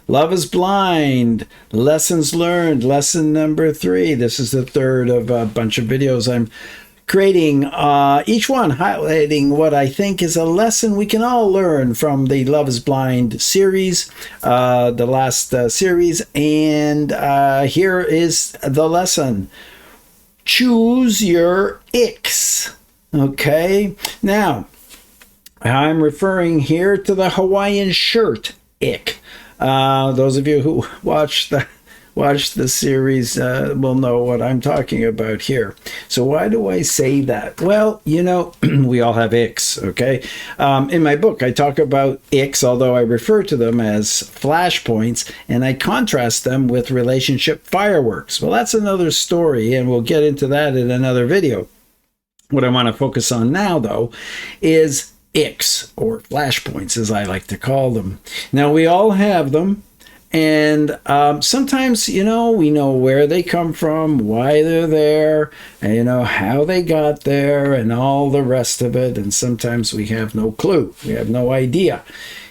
Love is Blind, Lessons Learned, lesson number 3. This is the third of a bunch of videos I'm creating, each one highlighting what I think is a lesson we can all learn from the Love is Blind series, the last series. And here is the lesson. Choose your ICKS. Okay, now I'm referring here to the Hawaiian shirt ick. Those of you who watch the series will know what I'm talking about here. So why do I say that? Well, you know, we all have icks, okay? In my book, I talk about icks, although I refer to them as flashpoints, and I contrast them with relationship fireworks. Well, that's another story, and we'll get into that in another video. What I want to focus on now, though, is ICKS, or flashpoints, as I like to call them. Now, we all have them. And sometimes, you know, we know where they come from, why they're there, and, you know, how they got there, and all the rest of it. And sometimes we have no clue. We have no idea.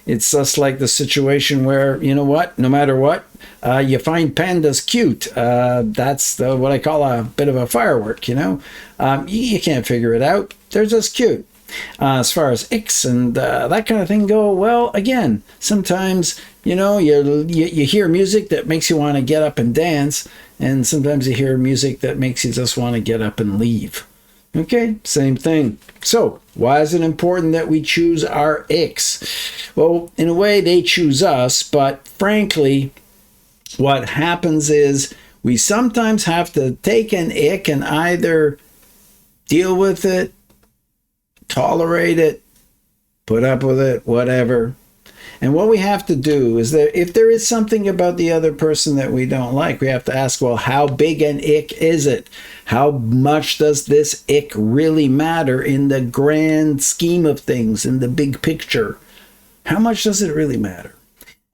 It's just like the situation where, you know what, no matter what, you find pandas cute. That's what I call a bit of a firework, you know. You can't figure it out. They're just cute. As far as ICKS and that kind of thing go, well, again, sometimes, you know, you hear music that makes you want to get up and dance, and sometimes you hear music that makes you just want to get up and leave. Okay, same thing. So why is it important that we choose our ICKS? Well, in a way, they choose us, but frankly, what happens is we sometimes have to take an ick and either deal with it, tolerate it, put up with it, whatever. And what we have to do is that if there is something about the other person that we don't like, we have to ask, well, how big an ick is it? How much does this ick really matter in the grand scheme of things, in the big picture? How much does it really matter?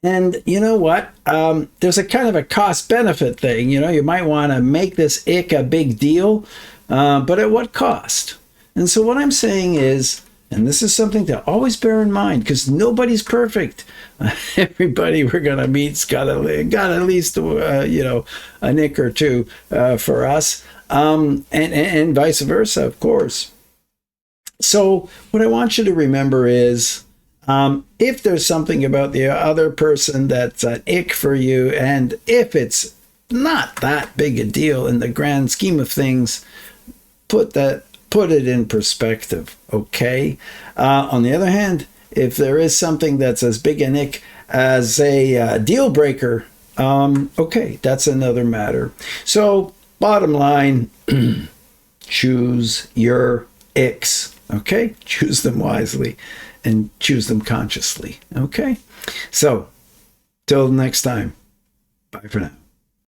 And you know what? There's a kind of a cost-benefit thing. You know, you might want to make this ick a big deal, but at what cost? And so what I'm saying is, and this is something to always bear in mind, because nobody's perfect. Everybody we're going to meet's got at least, you know, a nick or two for us, and vice versa, of course. So what I want you to remember is, if there's something about the other person that's an ick for you, and if it's not that big a deal in the grand scheme of things, put it in perspective, okay? On the other hand, if there is something that's as big an ick as a deal breaker, okay, that's another matter. So, bottom line, choose your ICKS, okay? Choose them wisely and choose them consciously, okay? So, till next time, bye for now.